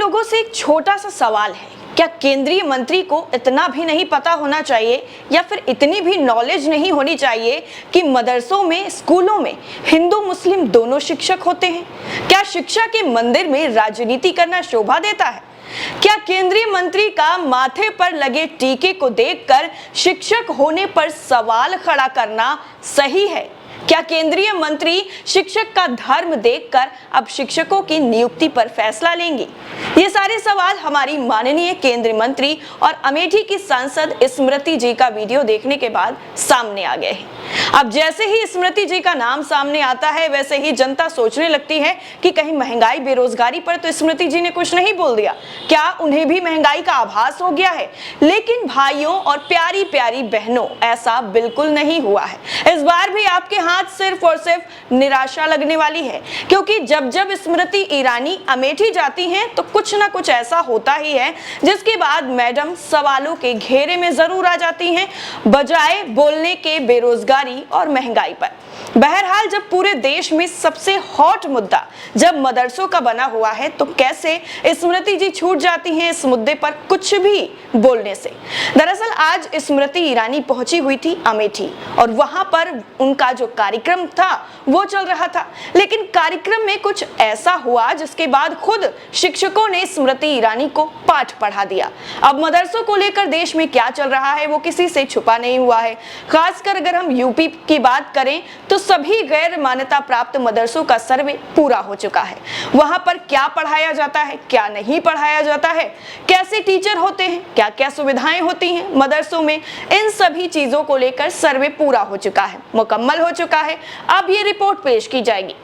लोगों से एक छोटा सा सवाल है, क्या केंद्रीय मंत्री को इतना भी नहीं पता होना चाहिए या फिर इतनी भी नॉलेज नहीं होनी चाहिए कि मदरसों में, स्कूलों में हिंदू मुस्लिम दोनों शिक्षक होते हैं? क्या शिक्षा के मंदिर में राजनीति करना शोभा देता है? क्या केंद्रीय मंत्री का माथे पर लगे टीके को देखकर शिक्षक होने पर सवाल खड़ा करना सही है? क्या केंद्रीय मंत्री शिक्षक का धर्म देखकर अब शिक्षकों की नियुक्ति पर फैसला लेंगे? ये सारे सवाल हमारी माननीय केंद्रीय मंत्री और अमेठी की सांसद स्मृति जी का वीडियो देखने के बाद सामने आ गए हैं। अब जैसे ही स्मृति जी का नाम सामने आता है, वैसे ही जनता सोचने लगती है कि कहीं महंगाई बेरोजगारी पर तो स्मृति जी ने कुछ नहीं बोल दिया, क्या उन्हें भी महंगाई का आभास हो गया है? लेकिन भाइयों और प्यारी प्यारी बहनों, ऐसा बिल्कुल नहीं हुआ है। इस बार भी आपके हाथ सिर्फ और सिर्फ निराशा लगने वाली है, क्योंकि जब जब स्मृति ईरानी अमेठी जाती हैं तो कुछ ना कुछ ऐसा होता ही है जिसके बाद मैडम सवालों के घेरे में जरूर आ जाती हैं, बजाय बोलने के बेरोजगारी और महंगाई पर। बहरहाल, जब पूरे देश में सबसे हॉट मुद्दा जब मदरसों का बना हुआ है, तो कैसे स्मृति जी छूट जाती हैं इस मुद्दे पर कुछ भी बोलने से। दरअसल आज स्मृति ईरानी पहुंची हुई थी अमेठी और वहां पर उनका जो कार्यक्रम था वो चल रहा था, लेकिन कार्यक्रम में कुछ ऐसा हुआ जिसके बाद खुद शिक्षकों ने स्मृति ईरानी को पाठ पढ़ा दिया। अब मदरसों को लेकर देश में क्या चल रहा है वो किसी से छुपा नहीं हुआ है। खासकर अगर हम यूपी की बात करें तो सभी गैर मान्यता प्राप्त मदरसों का सर्वे पूरा हो चुका है। वहां पर क्या पढ़ाया जाता है, क्या नहीं पढ़ाया जाता है, कैसे टीचर होते हैं, क्या क्या सुविधाएं होती हैं मदरसों में, इन सभी चीजों को लेकर सर्वे पूरा हो चुका है, मुकम्मल हो चुका है। अब ये रिपोर्ट पेश की जाएगी।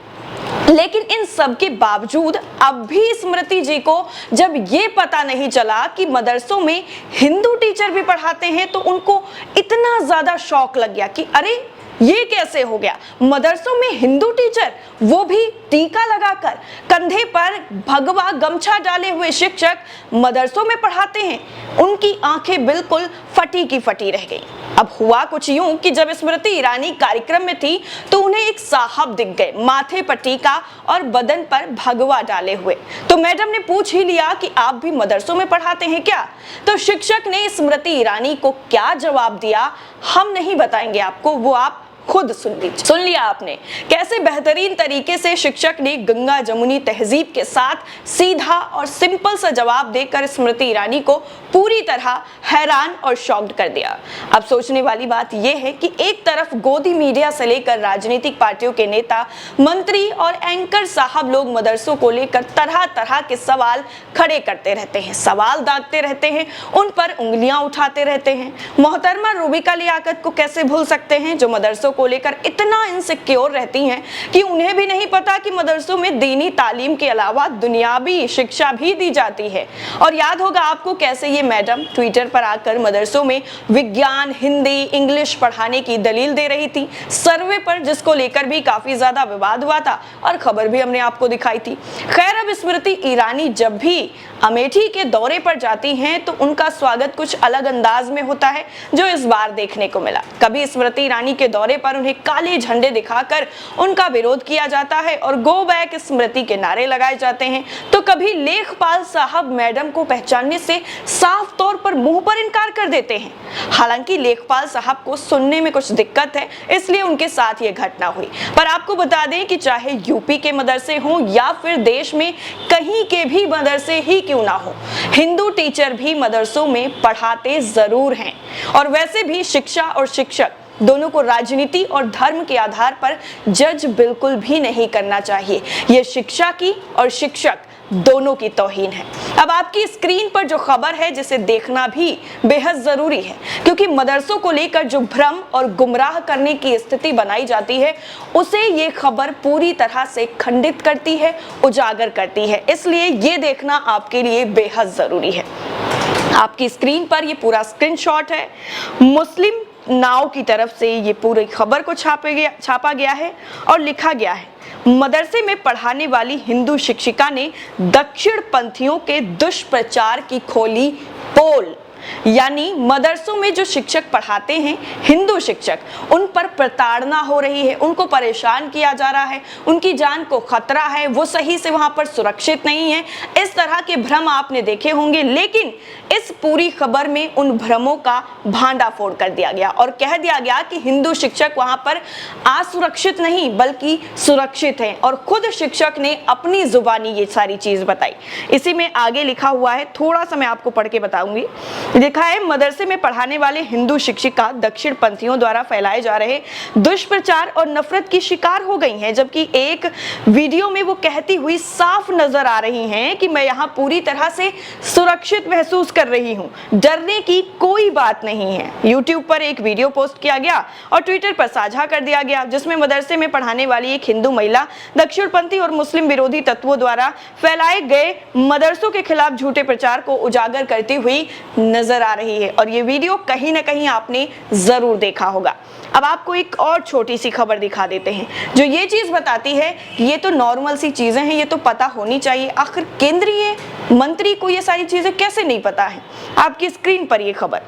लेकिन इन सब के बावजूद अब भी स्मृति जी को जब ये पता नहीं चला कि मदरसों में हिंदू टीचर भी पढ़ाते हैं, तो उनको इतना ज्यादा शौक लग गया कि अरे ये कैसे हो गया, मदरसों में हिंदू टीचर, वो भी टीका लगाकर, कंधे पर भगवा गमछा डाले हुए शिक्षक मदरसों में पढ़ाते हैं। उनकी आंखें बिल्कुल फटी की फटी रह गई। अब हुआ कुछ यूं कि जब स्मृति ईरानी कार्यक्रम में थी तो उन्हें एक साहब दिख गए, माथे पर टीका और बदन पर भगवा डाले हुए। तो मैडम ने पूछ ही लिया कि आप भी मदरसों में पढ़ाते हैं क्या? तो शिक्षक ने स्मृति ईरानी को क्या जवाब दिया हम नहीं बताएंगे आपको, वो आप खुद सुन लीजिए। सुन लिया आपने कैसे बेहतरीन तरीके से शिक्षक ने गंगा जमुनी तहजीब के साथ सीधा और सिंपल सा जवाब देकर स्मृति ईरानी को पूरी तरह हैरान और शॉक्ड कर दिया। अब सोचने वाली बात यह है कि एक तरफ गोदी मीडिया से लेकर राजनीतिक पार्टियों के नेता, मंत्री और एंकर साहब लोग मदरसों को लेकर तरह तरह के सवाल खड़े करते रहते हैं, सवाल दागते रहते हैं, उन पर उंगलियां उठाते रहते हैं। मोहतरमा रूबिका लियाकत को कैसे भूल सकते हैं, जो मदरसों को लेकर इतना इनसिक्योर रहती हैं कि उन्हें भी नहीं पता कि मदरसों में दीनी तालीम के अलावा दुनियावी शिक्षा भी दी जाती है। और याद होगा आपको कैसे ये मैडम ट्विटर पर आकर मदरसों में विज्ञान, हिंदी, इंग्लिश पढ़ाने की दलील दे रही थी, सर्वे पर, जिसको लेकर भी काफी ज्यादा विवाद हुआ था और खबर भी हमने आपको दिखाई थी। खैर, अब स्मृति ईरानी जब भी अमेठी के दौरे पर जाती हैं तो उनका स्वागत कुछ अलग अंदाज में होता है, जो इस बार देखने को मिला। कभी स्मृति ईरानी के दौरे पर उन्हें काले झंडे दिखाकर उनका विरोध किया जाता है और गो बैक स्मृति के नारे लगाए जाते हैं, तो कभी लेखपाल साहब मैडम को पहचानने से साफ तौर पर मुंह पर इनकार कर देते हैं। हालांकि लेखपाल साहब को सुनने में कुछ दिक्कत है, इसलिए उनके साथ ये घटना हुई। पर आपको बता दें कि चाहे यूपी के मदरसे हों या फिर देश में कहीं के भी मदरसे ही क्यों ना हो, हिंदू टीचर भी मदरसों में पढ़ाते जरूर हैं। और वैसे भी शिक्षा और शिक्षक दोनों को राजनीति और धर्म के आधार पर जज बिल्कुल भी नहीं करना चाहिए। यह शिक्षा की और शिक्षक दोनों की तौहीन है। अब आपकी स्क्रीन पर जो खबर है, जिसे देखना भी बेहद जरूरी है, क्योंकि मदरसों को लेकर जो भ्रम और गुमराह करने की स्थिति बनाई जाती है, उसे ये खबर पूरी तरह से खंडित करती है, उजागर करती है। इसलिए ये देखना आपके लिए बेहद जरूरी है। आपकी स्क्रीन पर ये पूरा स्क्रीनशॉट है। मुस्लिम नाव की तरफ से ये पूरी खबर को छापा गया है और लिखा गया है, मदरसे में पढ़ाने वाली हिंदू शिक्षिका ने दक्षिण पंथियों के दुष्प्रचार की खोली पोल। यानी मदरसों में जो शिक्षक पढ़ाते हैं, हिंदू शिक्षक, उन पर प्रताड़ना हो रही है, उनको परेशान किया जा रहा है, उनकी जान को खतरा है, वो सही से वहां पर सुरक्षित नहीं है। इस तरह के भ्रम आपने देखे होंगे, लेकिन इस पूरी खबर में उन भ्रमों का भांडाफोड़ कर दिया गया और कह दिया गया कि हिंदू शिक्षक वहां पर असुरक्षित नहीं बल्कि सुरक्षित हैं, और खुद शिक्षक ने अपनी जुबानी ये सारी चीज बताई। इसी में आगे लिखा हुआ है, थोड़ा सा मैं आपको पढ़ के बताऊंगी। लिखा है, मदरसे में पढ़ाने वाले हिंदू शिक्षिका दक्षिण पंथियों द्वारा फैलाए जा रहे दुष्प्रचार और नफरत की शिकार हो गई हैं, जबकि एक वीडियो में वो कहती हुई साफ नजर आ रही हैं कि मैं यहाँ पूरी तरह से सुरक्षित महसूस कर रही हूँ, डरने की कोई बात नहीं है। यूट्यूब पर एक वीडियो पोस्ट किया गया और ट्विटर पर साझा कर दिया गया, जिसमें मदरसे में पढ़ाने वाली एक हिंदू महिला दक्षिणपंथी और मुस्लिम विरोधी तत्वों द्वारा फैलाए गए मदरसों के खिलाफ झूठे प्रचार को उजागर करती हुई नजर आ रही है, और ये वीडियो कहीं ना कहीं आपने जरूर देखा होगा। अब आपको एक और छोटी सी खबर दिखा देते हैं जो ये चीज बताती है कि ये तो नॉर्मल सी चीजें हैं, ये तो पता होनी चाहिए। आखिर केंद्रीय मंत्री को ये सारी चीजें कैसे नहीं पता है? आपकी स्क्रीन पर ये खबर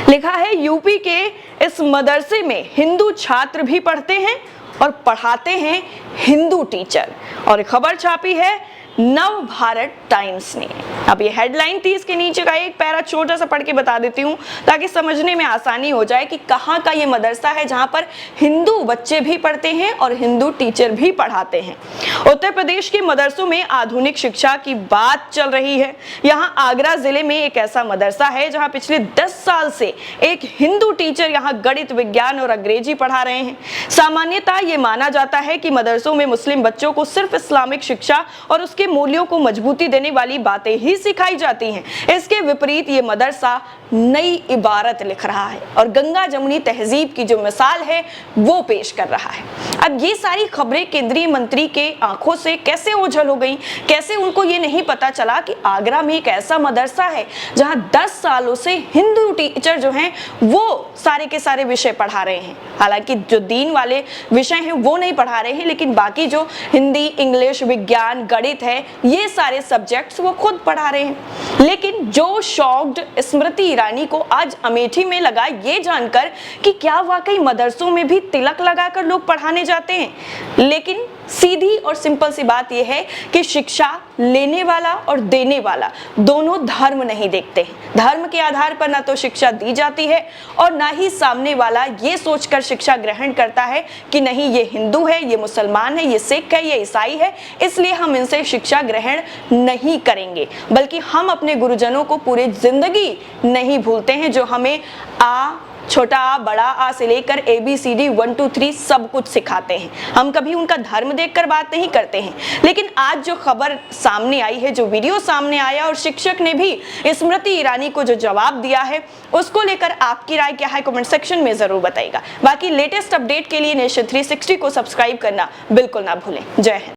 लिखा है, यूपी के इस मदरसे में हिंदू छात्र भी पढ़ते हैं और पढ़ाते हैं हिंदू टीचर, और खबर छापी है नव भारत टाइम्स ने। अब ये हेडलाइन थी, इसके नीचे का एक पैरा छोटा सा पढ़ के बता देती हूँ ताकि समझने में आसानी हो जाए कि कहाँ का ये मदरसा है जहाँ पर हिंदू बच्चे भी पढ़ते हैं और हिंदू टीचर भी पढ़ाते हैं। उत्तर प्रदेश के मदरसों में आधुनिक शिक्षा की बात चल रही है। यहाँ आगरा जिले में एक ऐसा मदरसा है जहाँ पिछले 10 साल से एक हिंदू टीचर यहाँ गणित, विज्ञान और अंग्रेजी पढ़ा रहे हैं। सामान्यतः ये माना जाता है कि मदरसों में मुस्लिम बच्चों को सिर्फ इस्लामिक शिक्षा और उसके मूल्यों को मजबूती देने वाली बातें ही सिखाई जाती हैं। इसके विपरीत ये मदरसा नई इबारत लिख रहा है और गंगा जमुनी तहजीब की जो मिसाल है वो पेश कर रहा है। अब ये सारी खबरें केंद्रीय मंत्री के आंखों से कैसे ओझल हो गई? कैसे उनको ये नहीं पता चला कि आगरा में एक ऐसा मदरसा है जहां 10 सालों से हिंदू टीचर जो हैं वो सारे के सारे विषय पढ़ा रहे हैं। हालांकि जो दीन वाले विषय हैं वो नहीं पढ़ा रहे हैं, लेकिन बाकी जो हिंदी, इंग्लिश, विज्ञान, गणित है, ये सारे सब्जेक्ट्स वो खुद पढ़ा रहे हैं। लेकिन जो शॉक्ड स्मृति ईरानी को आज अमेठी में लगा ये जानकर कि क्या वाकई मदरसों में भी तिलक लगाकर लोग पढ़ाने जाते हैं। लेकिन सीधी और सिंपल सी बात यह है कि शिक्षा लेने वाला और देने वाला दोनों धर्म नहीं देखते हैं। धर्म के आधार पर ना तो शिक्षा दी जाती है और ना ही सामने वाला ये सोचकर शिक्षा ग्रहण करता है कि नहीं ये हिंदू है, ये मुसलमान है, ये सिख है, ये ईसाई है, इसलिए हम इनसे शिक्षा ग्रहण नहीं करेंगे। बल्कि हम अपने गुरुजनों को पूरी जिंदगी नहीं भूलते हैं, जो हमें छोटा आ, बड़ा आ से लेकर ABCD 1 2 3 सब कुछ सिखाते हैं। हम कभी उनका धर्म देखकर बात नहीं करते हैं। लेकिन आज जो खबर सामने आई है, जो वीडियो सामने आया और शिक्षक ने भी स्मृति ईरानी को जो जवाब दिया है, उसको लेकर आपकी राय क्या है कमेंट सेक्शन में जरूर बताइएगा। बाकी लेटेस्ट अपडेट के लिए नेशन 360 को सब्सक्राइब करना बिल्कुल ना भूलें। जय हिंद।